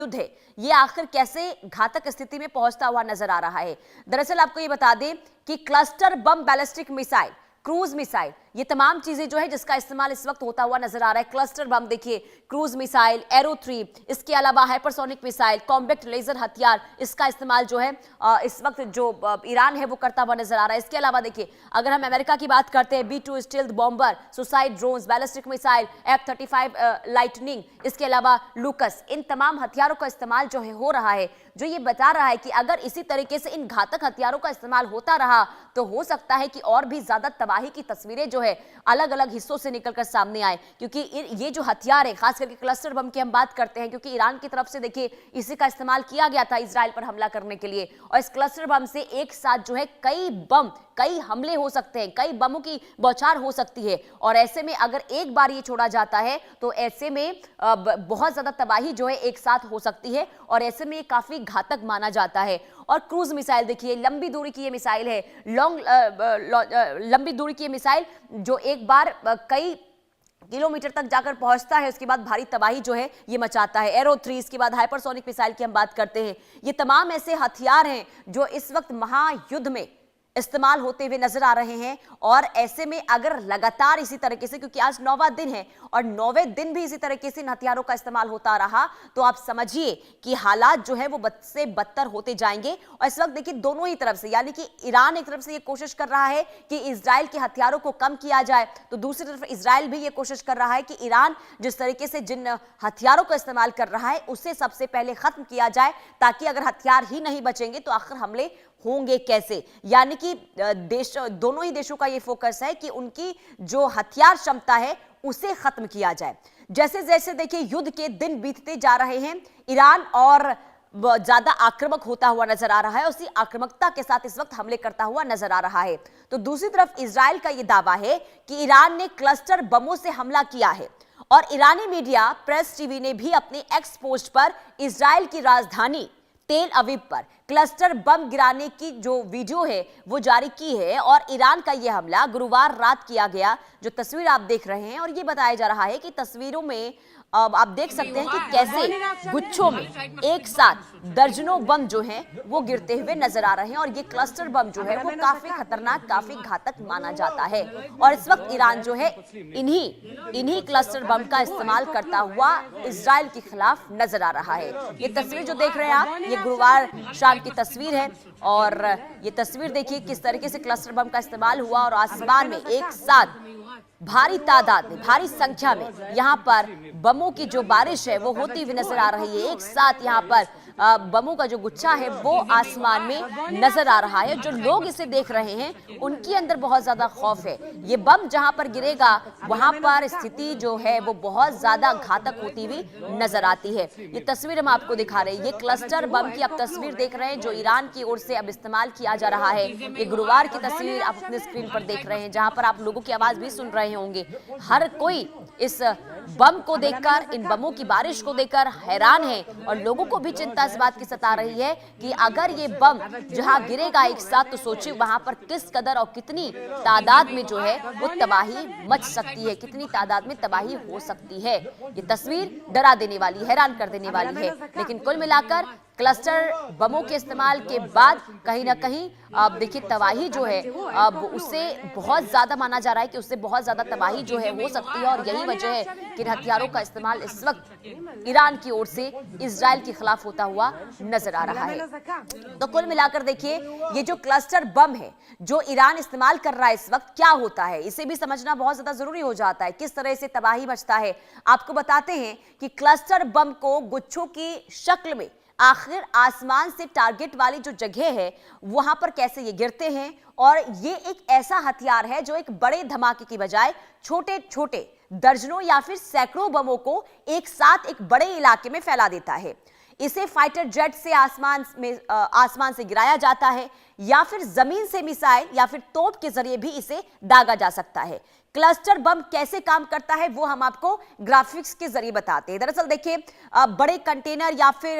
युद्ध है ये आखिर कैसे घातक स्थिति में पहुंचता हुआ नजर आ रहा है। दरअसल आपको ये बता दें कि cluster bomb, ballistic missile, cruise missile, ये तमाम चीजें जो है जिसका इस्तेमाल इस वक्त होता हुआ नजर आ रहा है। क्लस्टर बम देखिए, क्रूज मिसाइल, एरो 3, इसके अलावा हाइपरसोनिक मिसाइल, कॉम्बैक्ट लेजर हथियार, इसका इस्तेमाल जो है इस वक्त जो ईरान है वो करता हुआ नजर आ रहा है। इसके अलावा देखिए, अगर हम अमेरिका की बात करते हैं, B-2 stealth bomber, suicide drones, ballistic missile, F-35 lightning, इसके अलावा लूकस, इन तमाम हथियारों का इस्तेमाल जो है हो रहा है, जो ये बता रहा है कि अगर इसी तरीके से इन घातक हथियारों का इस्तेमाल होता रहा तो हो सकता है कि और भी ज्यादा तबाही की तस्वीरें जो है अलग अलग हिस्सों से निकलकर सामने आए। क्योंकि ये जो हथियार है, खास करके क्लस्टर बम की हम बात करते हैं, क्योंकि ईरान की तरफ से देखिए इसी का इस्तेमाल किया गया था इजराइल पर हमला करने के लिए, और इस क्लस्टर बम से एक साथ जो है कई हमले हो सकते हैं, कई बमों की बौछार हो सकती है। और ऐसे में अगर एक बार ये छोड़ा जाता है तो ऐसे में बहुत ज्यादा तबाही जो है एक साथ हो सकती है, और ऐसे में ये काफी घातक माना जाता है। और क्रूज मिसाइल देखिए, लंबी दूरी की ये मिसाइल है, लंबी दूरी की ये मिसाइल जो एक बार कई किलोमीटर तक जाकर पहुंचता है, उसके बाद भारी तबाही जो है ये मचाता है। एरो 3, इसके बाद हाइपरसोनिक मिसाइल की हम बात करते हैं। ये तमाम ऐसे हथियार हैं जो इस वक्त महायुद्ध में इस्तेमाल होते हुए नजर आ रहे हैं। और ऐसे में अगर लगातार इसी तरीके से, क्योंकि आज 9वां दिन है और 9वें दिन भी इसी तरीके से इन हथियारों का इस्तेमाल होता रहा, तो आप समझिए कि हालात जो है वो बद से बदतर होते जाएंगे। और इस वक्त देखिए दोनों ही तरफ से, यानी कि ईरान एक तरफ से ये कोशिश कर रहा है कि इजराइल के हथियारों को कम किया जाए, तो दूसरी तरफ इजराइल भी ये कोशिश कर रहा है कि ईरान जिस तरीके से जिन हथियारों का इस्तेमाल कर रहा है उसे सबसे पहले खत्म किया जाए, ताकि अगर हथियार ही नहीं बचेंगे तो आखिर हमले होंगे कैसे। यानी कि दोनों ही देशों का ये फोकस है कि उनकी जो हथियार क्षमता है उसे खत्म किया जाए। जैसे जैसे देखिए युद्ध के दिन बीतते जा रहे हैं, ईरान और ज्यादा आक्रामक होता हुआ नजर आ रहा है, उसी आक्रामकता के साथ इस वक्त हमले करता हुआ नजर आ रहा है। तो दूसरी तरफ इजराइल का यह दावा है कि ईरान ने क्लस्टर बमों से हमला किया है, और ईरानी मीडिया प्रेस टीवी ने भी अपने एक्स पोस्ट पर इजराइल की राजधानी तेल अवीव पर क्लस्टर बम गिराने की जो वीडियो है वो जारी की है। और ईरान का यह हमला गुरुवार रात किया गया, जो तस्वीर आप देख रहे हैं। और ये बताया जा रहा है कि तस्वीरों में आप देख सकते हैं कि कैसे गुच्छों में एक साथ दर्जनों बम जो हैं वो गिरते हुए नजर आ रहे हैं। और ये क्लस्टर बम जो है वो काफी खतरनाक, काफी घातक माना जाता है। और इस वक्त ईरान जो है इन्हीं क्लस्टर बम का इस्तेमाल करता हुआ इजराइल के खिलाफ नजर आ रहा है। ये तस्वीर जो देख रहे हैं आप, ये गुरुवार शाम की तस्वीर है। और ये तस्वीर देखिए किस तरीके से क्लस्टर बम का इस्तेमाल हुआ, और आसमान में एक साथ भारी तादाद में, भारी संख्या में यहां पर बमों की जो बारिश है वो होती हुई नजर आ रही है। एक साथ यहां पर बमों का जो गुच्छा है वो आसमान में नजर आ रहा है। जो लोग इसे देख रहे हैं उनके अंदर बहुत ज्यादा खौफ है। ये बम जहां पर गिरेगा वहां पर स्थिति जो है वो बहुत ज्यादा घातक होती हुई नजर आती है। ये तस्वीर हम आपको दिखा रहे हैं, ये क्लस्टर बम की आप तस्वीर देख रहे हैं जो ईरान की ओर से अब इस्तेमाल किया जा रहा है। ये गुरुवार की तस्वीर आप अपने स्क्रीन पर देख रहे हैं, जहां पर आप लोगों की आवाज भी सुन रहे होंगे। हर कोई इस बम को देखकर, इन बमों की बारिश को देखकर हैरान है, और लोगों को भी चिंता इस बात की सता रही है कि अगर ये बम जहां गिरेगा एक साथ, तो सोचिए वहां पर किस कदर और कितनी तादाद में जो है वो तबाही मच सकती है, कितनी तादाद में तबाही हो सकती है। ये तस्वीर डरा देने वाली, हैरान कर देने वाली है। लेकिन कुल मिलाकर क्लस्टर बमों के इस्तेमाल के बाद कहीं ना कहीं अब देखिए तबाही जो है अब उससे बहुत ज्यादा माना जा रहा है कि उससे बहुत ज्यादा तबाही जो है हो सकती है। और यही वजह है कि हथियारों का इस्तेमाल इस वक्त ईरान की ओर से इजराइल के खिलाफ होता हुआ नजर आ रहा है। तो कुल मिलाकर देखिए ये जो क्लस्टर बम है जो ईरान इस्तेमाल कर रहा है इस वक्त, क्या होता है इसे भी समझना बहुत ज्यादा जरूरी हो जाता है, किस तरह से तबाही मचता है। आपको बताते हैं कि क्लस्टर बम को गुच्छों की शक्ल में आखिर आसमान से टारगेट वाली जो जगह है वहां पर कैसे ये गिरते हैं। और ये एक ऐसा हथियार है जो एक बड़े धमाके की बजाय छोटे छोटे दर्जनों या फिर सैकड़ों बमों को एक साथ एक बड़े इलाके में फैला देता है। इसे फाइटर जेट से आसमान से गिराया जाता है, या फिर जमीन से मिसाइल या फिर तोप के जरिए भी इसे दागा जा सकता है। क्लस्टर बम कैसे काम करता है वो हम आपको ग्राफिक्स के जरिए बताते हैं। दरअसल देखिए बड़े कंटेनर या फिर